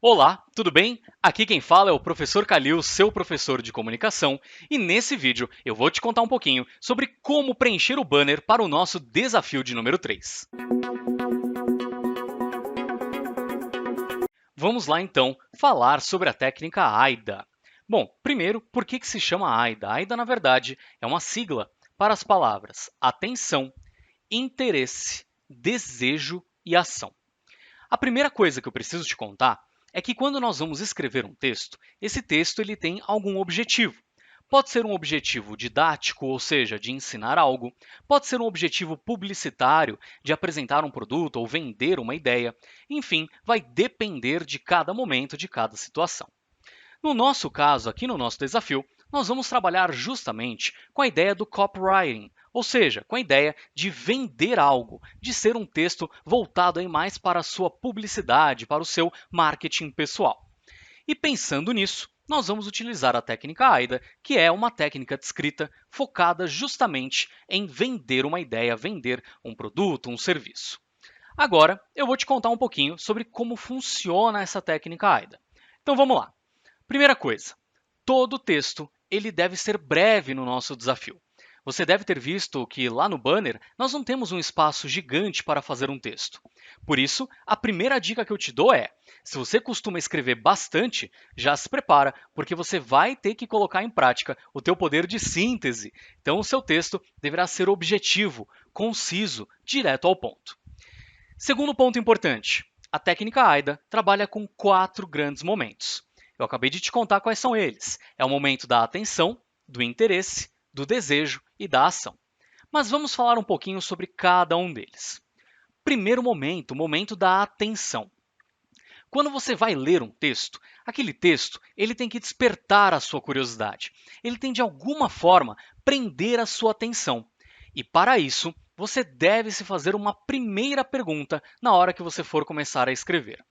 Olá, tudo bem? Aqui quem fala é o professor Calil, seu professor de comunicação, e nesse vídeo eu vou te contar um pouquinho sobre como preencher o banner para o nosso desafio de número 3. Vamos lá então falar sobre a técnica AIDA. Bom, primeiro, por que se chama AIDA? AIDA, na verdade, é uma sigla para as palavras atenção, interesse, desejo e ação. A primeira coisa que eu preciso te contar é que quando nós vamos escrever um texto, esse texto ele tem algum objetivo. Pode ser um objetivo didático, ou seja, de ensinar algo. Pode ser um objetivo publicitário, de apresentar um produto ou vender uma ideia. Enfim, vai depender de cada momento, de cada situação. No nosso caso, aqui no nosso desafio, nós vamos trabalhar justamente com a ideia do copywriting, ou seja, com a ideia de vender algo, de ser um texto voltado aí mais para a sua publicidade, para o seu marketing pessoal. E pensando nisso, nós vamos utilizar a técnica AIDA, que é uma técnica de escrita focada justamente em vender uma ideia, vender um produto, um serviço. Agora, eu vou te contar um pouquinho sobre como funciona essa técnica AIDA. Então vamos lá. Primeira coisa, todo texto ele deve ser breve no nosso desafio. Você deve ter visto que lá no banner nós não temos um espaço gigante para fazer um texto. Por isso, a primeira dica que eu te dou é, se você costuma escrever bastante, já se prepara, porque você vai ter que colocar em prática o teu poder de síntese. Então, o seu texto deverá ser objetivo, conciso, direto ao ponto. Segundo ponto importante, a técnica AIDA trabalha com 4 grandes momentos. Eu acabei de te contar quais são eles. É o momento da atenção, do interesse, do desejo e da ação. Mas vamos falar um pouquinho sobre cada um deles. Primeiro momento, o momento da atenção. Quando você vai ler um texto, aquele texto ele tem que despertar a sua curiosidade. Ele tem, de alguma forma, prender a sua atenção. E, para isso, você deve se fazer uma primeira pergunta na hora que você for começar a escrever.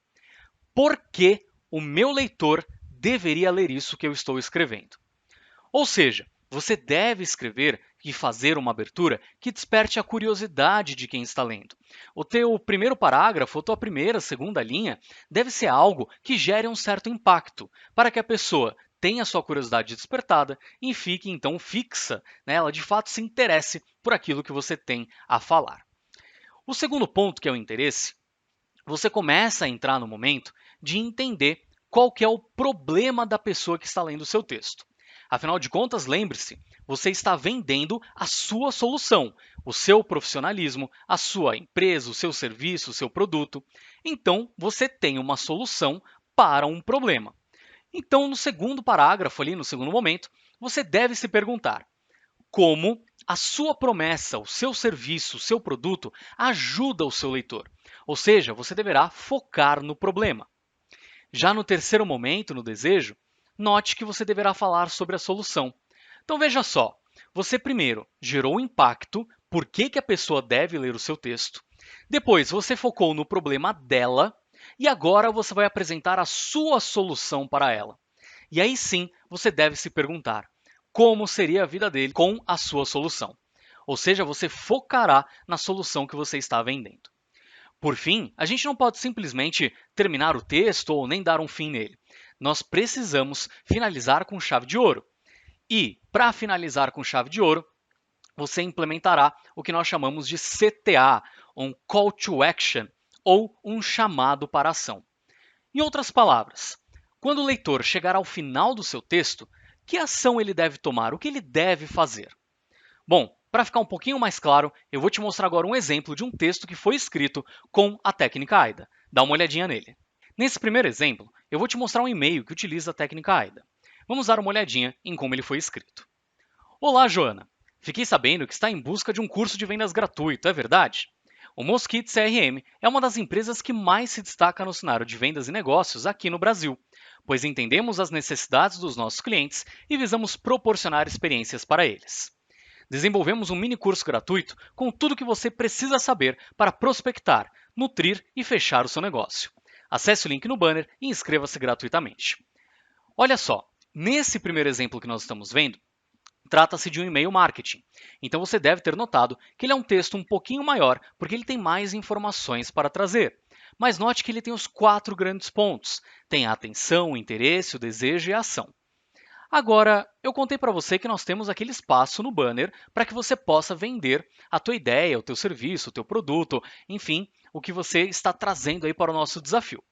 Por que o meu leitor deveria ler isso que eu estou escrevendo? Ou seja, você deve escrever e fazer uma abertura que desperte a curiosidade de quem está lendo. O teu primeiro parágrafo, ou tua primeira, segunda linha, deve ser algo que gere um certo impacto, para que a pessoa tenha sua curiosidade despertada e fique então fixa, né? Ela de fato se interesse por aquilo que você tem a falar. O segundo ponto, que é o interesse, você começa a entrar no momento de entender qual que é o problema da pessoa que está lendo o seu texto. Afinal de contas, lembre-se, você está vendendo a sua solução, o seu profissionalismo, a sua empresa, o seu serviço, o seu produto. Então, você tem uma solução para um problema. Então, no segundo parágrafo, ali no segundo momento, você deve se perguntar: como a sua promessa, o seu serviço, o seu produto ajuda o seu leitor. Ou seja, você deverá focar no problema. Já no terceiro momento, no desejo, note que você deverá falar sobre a solução. Então veja só, você primeiro gerou impacto, por que a pessoa deve ler o seu texto. Depois você focou no problema dela e agora você vai apresentar a sua solução para ela. E aí sim, você deve se perguntar: como seria a vida dele com a sua solução? Ou seja, você focará na solução que você está vendendo. Por fim, a gente não pode simplesmente terminar o texto ou nem dar um fim nele. Nós precisamos finalizar com chave de ouro. E, para finalizar com chave de ouro, você implementará o que nós chamamos de CTA, um Call to Action, ou um chamado para ação. Em outras palavras, quando o leitor chegar ao final do seu texto, que ação ele deve tomar? O que ele deve fazer? Bom, para ficar um pouquinho mais claro, eu vou te mostrar agora um exemplo de um texto que foi escrito com a técnica AIDA. Dá uma olhadinha nele. Nesse primeiro exemplo, eu vou te mostrar um e-mail que utiliza a técnica AIDA. Vamos dar uma olhadinha em como ele foi escrito. Olá, Joana. Fiquei sabendo que está em busca de um curso de vendas gratuito, é verdade? O Mosquito CRM é uma das empresas que mais se destaca no cenário de vendas e negócios aqui no Brasil, pois entendemos as necessidades dos nossos clientes e visamos proporcionar experiências para eles. Desenvolvemos um mini curso gratuito com tudo o que você precisa saber para prospectar, nutrir e fechar o seu negócio. Acesse o link no banner e inscreva-se gratuitamente. Olha só, nesse primeiro exemplo que nós estamos vendo, trata-se de um e-mail marketing. Então você deve ter notado que ele é um texto um pouquinho maior, porque ele tem mais informações para trazer. mas note que ele tem os 4 grandes pontos. Tem a atenção, o interesse, o desejo e a ação. Agora, eu contei para você que nós temos aquele espaço no banner para que você possa vender a tua ideia, o teu serviço, o teu produto, enfim, o que você está trazendo aí para o nosso desafio.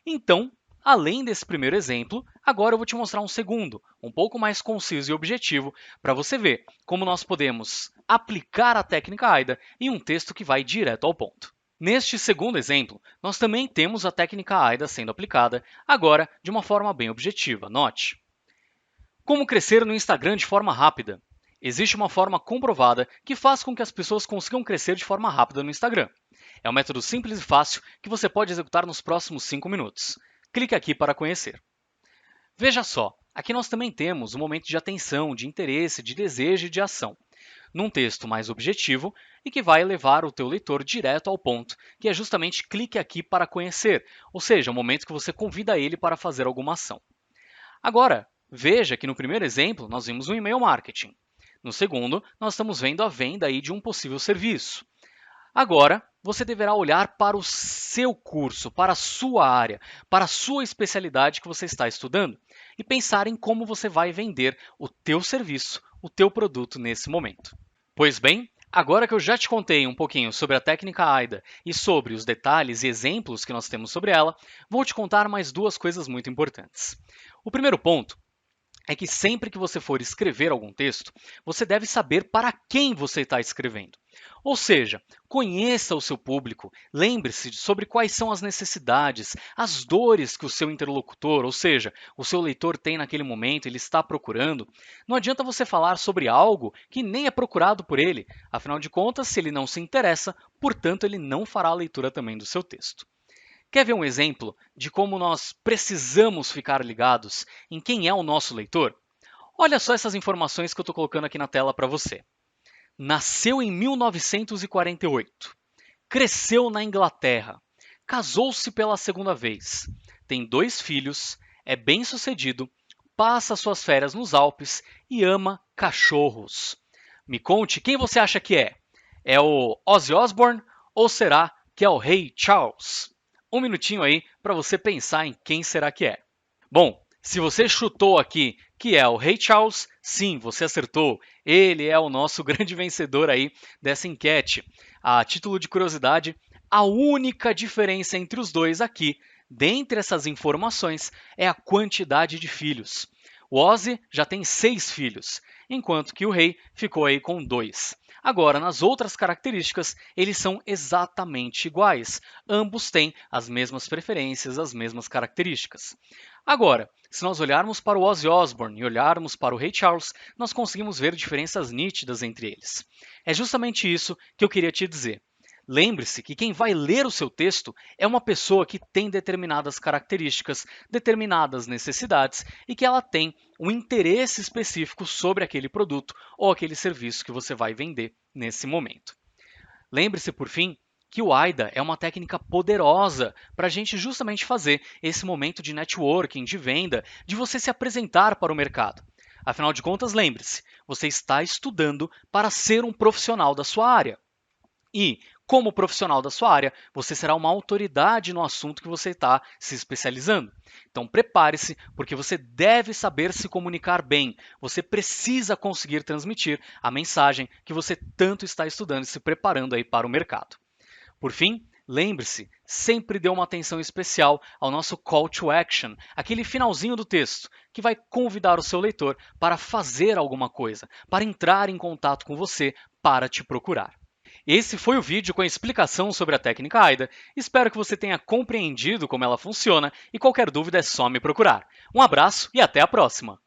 Então, além desse primeiro exemplo, agora eu vou te mostrar um segundo, um pouco mais conciso e objetivo, para você ver como nós podemos aplicar a técnica AIDA em um texto que vai direto ao ponto. Neste segundo exemplo, nós também temos a técnica AIDA sendo aplicada, agora de uma forma bem objetiva. Note. Como crescer no Instagram de forma rápida? Existe uma forma comprovada que faz com que as pessoas consigam crescer de forma rápida no Instagram. É um método simples e fácil que você pode executar nos próximos 5 minutos. Clique aqui para conhecer. Veja só, aqui nós também temos um momento de atenção, de interesse, de desejo e de ação, num texto mais objetivo e que vai levar o teu leitor direto ao ponto, que é justamente clique aqui para conhecer, ou seja, o momento que você convida ele para fazer alguma ação. Agora, veja que no primeiro exemplo nós vimos um e-mail marketing. No segundo, nós estamos vendo a venda aí de um possível serviço. Agora, você deverá olhar para o seu curso, para a sua área, para a sua especialidade que você está estudando e pensar em como você vai vender o teu serviço, o teu produto nesse momento. Pois bem, agora que eu já te contei um pouquinho sobre a técnica AIDA e sobre os detalhes e exemplos que nós temos sobre ela, vou te contar mais 2 coisas muito importantes. O primeiro ponto é que sempre que você for escrever algum texto, você deve saber para quem você está escrevendo. Ou seja, conheça o seu público, lembre-se sobre quais são as necessidades, as dores que o seu interlocutor, ou seja, o seu leitor tem naquele momento, ele está procurando. Não adianta você falar sobre algo que nem é procurado por ele, afinal de contas, se ele não se interessa, portanto, ele não fará a leitura também do seu texto. Quer ver um exemplo de como nós precisamos ficar ligados em quem é o nosso leitor? Olha só essas informações que eu estou colocando aqui na tela para você. Nasceu em 1948, cresceu na Inglaterra, casou-se pela segunda vez, tem 2 filhos, é bem-sucedido, passa suas férias nos Alpes e ama cachorros. Me conte quem você acha que é? É o Ozzy Osbourne ou será que é o Rei Charles? Um minutinho aí para você pensar em quem será que é. Bom, se você chutou aqui que é o Rei Charles, sim, você acertou. Ele é o nosso grande vencedor aí dessa enquete. A título de curiosidade, a única diferença entre os dois aqui, dentre essas informações, é a quantidade de filhos. O Ozzy já tem 6 filhos, enquanto que o rei ficou aí com 2. Agora, nas outras características, eles são exatamente iguais. Ambos têm as mesmas preferências, as mesmas características. Agora, se nós olharmos para o Ozzy Osbourne e olharmos para o Rei Charles, nós conseguimos ver diferenças nítidas entre eles. É justamente isso que eu queria te dizer. Lembre-se que quem vai ler o seu texto é uma pessoa que tem determinadas características, determinadas necessidades e que ela tem um interesse específico sobre aquele produto ou aquele serviço que você vai vender nesse momento. Lembre-se, por fim, que o AIDA é uma técnica poderosa para a gente justamente fazer esse momento de networking, de venda, de você se apresentar para o mercado. Afinal de contas, lembre-se, você está estudando para ser um profissional da sua área. E, como profissional da sua área, você será uma autoridade no assunto que você está se especializando. Então, prepare-se, porque você deve saber se comunicar bem. Você precisa conseguir transmitir a mensagem que você tanto está estudando e se preparando aí para o mercado. Por fim, lembre-se, sempre dê uma atenção especial ao nosso call to action, aquele finalzinho do texto, que vai convidar o seu leitor para fazer alguma coisa, para entrar em contato com você, para te procurar. Esse foi o vídeo com a explicação sobre a técnica AIDA. Espero que você tenha compreendido como ela funciona e qualquer dúvida é só me procurar. Um abraço e até a próxima!